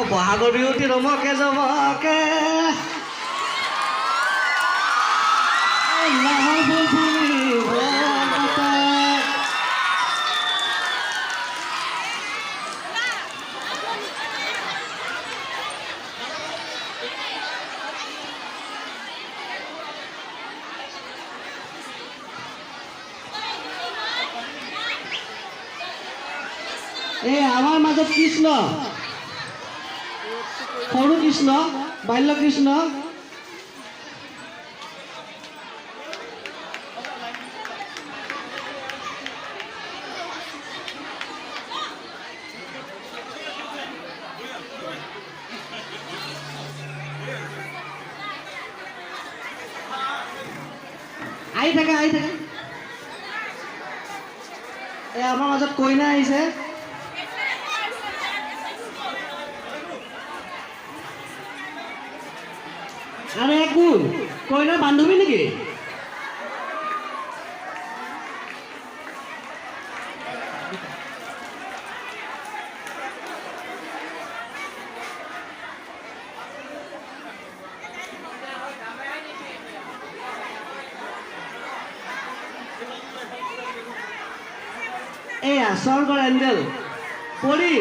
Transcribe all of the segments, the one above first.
বহাগৰ বিহুটি ৰমকে জমকে নাহৰ ফুল ফুলিব তাতে। এই আমাৰ মাজত কৃষ্ণ, সৰু কৃষ্ণ, বাল্য কৃষ্ণ। আহি থাকে আহি থাকে। এই আমাৰ মাজত কইনা আহিছে। আৰে কোন কইনাৰ বান্ধবী নাকি? এয়া স্বৰ্গৰ এঞ্জেল পৰি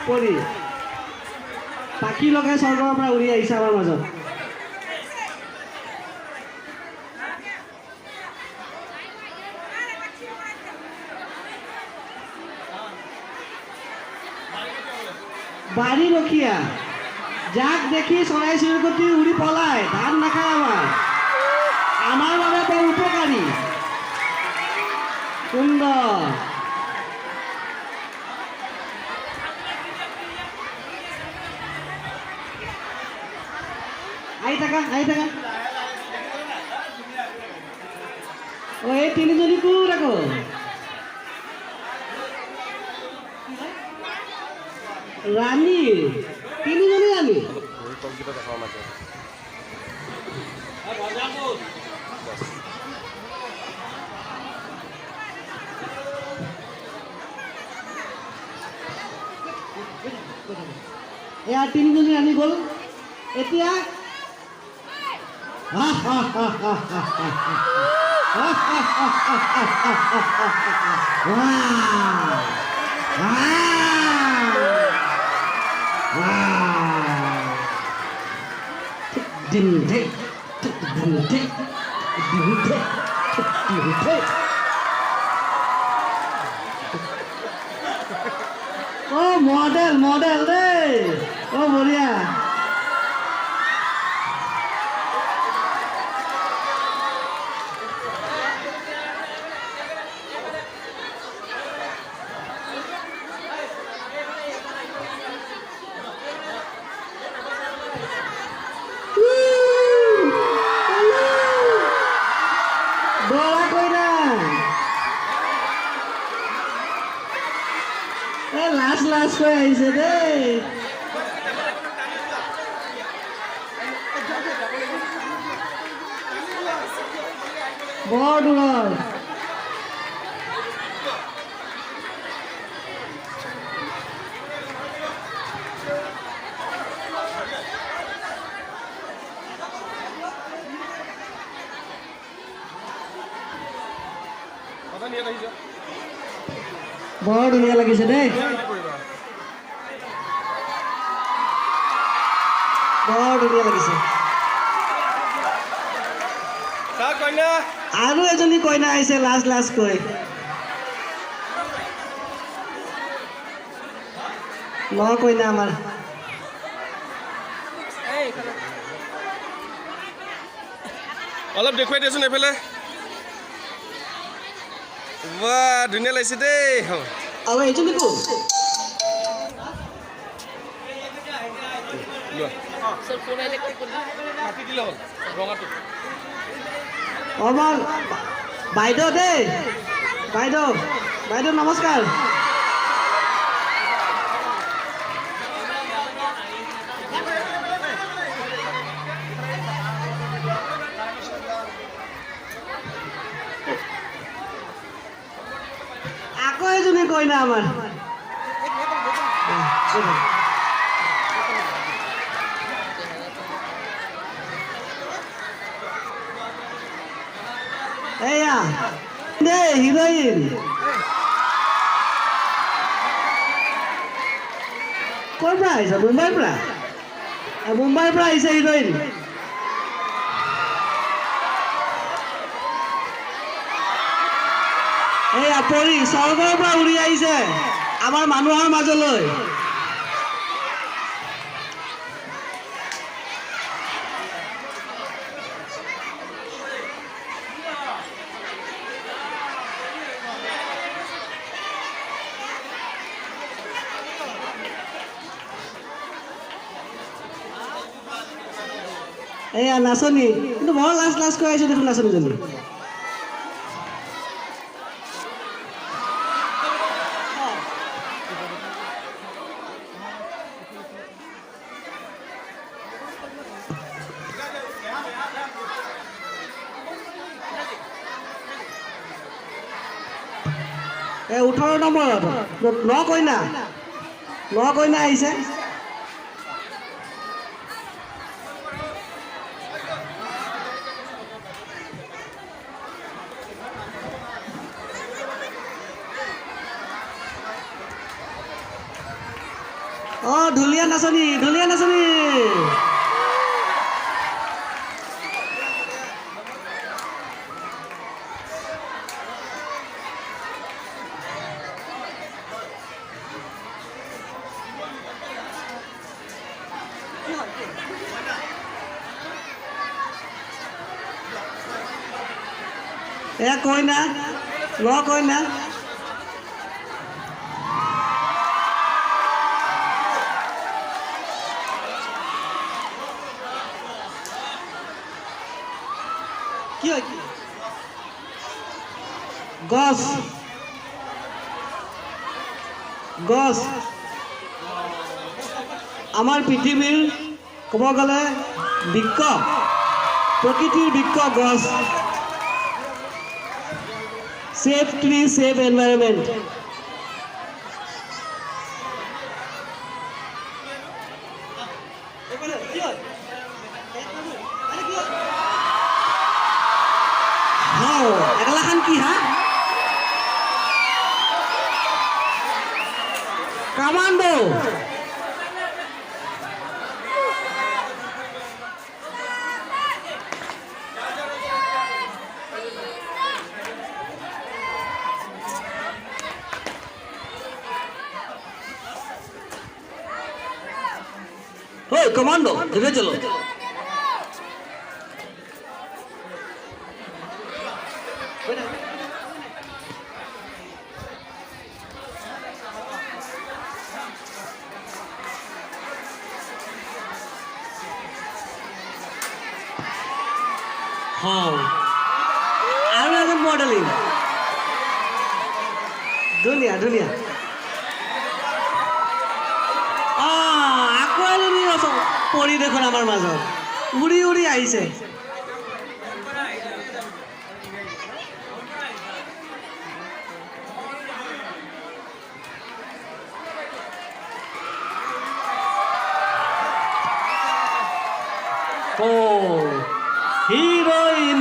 পৰি পাখি লগাই স্বৰ্গৰ পৰা উৰি আহিছে আমাৰ মাজত। বাৰী ৰখীয়া যাক দেখি চৰাই চিৰিকটি উৰি পলায়, ধান নাখায় আমাৰ বাবে বৰ উপকাৰী। সুন্দৰ। আহি থাকা আহি থাকা। ও এই তিনিজনী কোন আকৌ? ৰাণী, তিনিজনী ৰাণী। এয়া তিনিজনী ৰাণী গ'ল। এতিয়া ও মডেল মডেল দেই, ও বঢ়িয়া। দৰা কইনা লাজ লাজ কৈ আহিছে দেই। বৰ দূৰৰ। বৰ ধুনীয়া লাগিছে দেই, বৰ ধুনীয়া লাগিছে। আৰু এজনী কইনা আহিছে লাজ লাজ কৈ। ন কইনা আমাৰ। অলপ দেখুৱাই দিয়াচোন এইফালে। বাহ ধুনীয়া লাগিছে দেই। আৰু এইজনী কোন? আমাৰ বাইদেউ দেই, বাইদেউ বাইদেউ নমস্কাৰ। আকৌ এজনী কইনা আমাৰ এয়া দে হিৰোইন ক'ৰ পৰা আহিছা মুম্বাইৰ পৰা আহিছে হিৰোইন এয়া পৰি স্বৰ্গৰ পৰা উৰি আহিছে আমাৰ মানুহৰ মাজলৈ এয়া নাচনী কিন্তু বৰ লাজ কৰি আহিছে দেখোন নাচনীজনী এই 18 নম্বৰত ন কইনা আহিছে ঢুলীয়া নাচনী এয়া কইনা কইনা কি হয় গছ আমাৰ পৃথিৱীৰ ক'ব গ'লে বৃক্ষ প্ৰকৃতিৰ বৃক্ষ গছ Save tree, save environment. How? Ekalahan ki ha? Commando. Hey, commando, धीरे चलो। हाँ, American modeling, दुनिया। পৰি দেখোন আমাৰ মাজত উৰি আহিছে হিৰোইন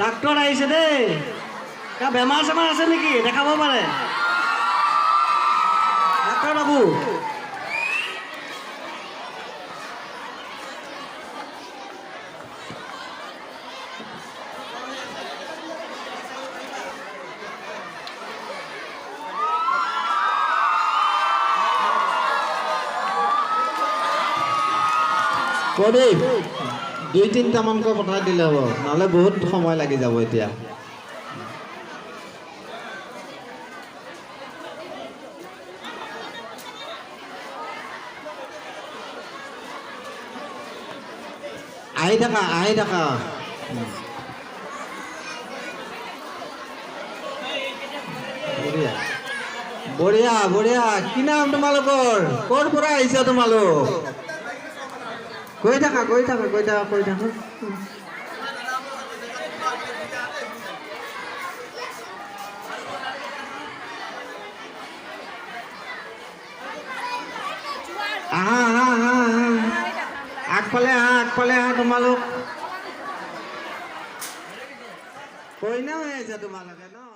ডাক্তৰ আহিছে দেই বেমাৰ আছে নেকি দেখাব পাৰে ডাক্তৰ বাবু প্ৰদীপ 2-3টা মানকৈ পঠাই দিলে হ'ব নহ'লে বহুত সময় লাগি যাব এতিয়া আহি থাকা বঢ়িয়া বঢ়িয়া বঢ়িয়া কি নাম তোমালোকৰ ক'ৰ পৰা আহিছা তোমালোক কৈ থাকা আহা আগফালে আহা তোমালোক কইনা হৈ আহিছা তোমালোকে ন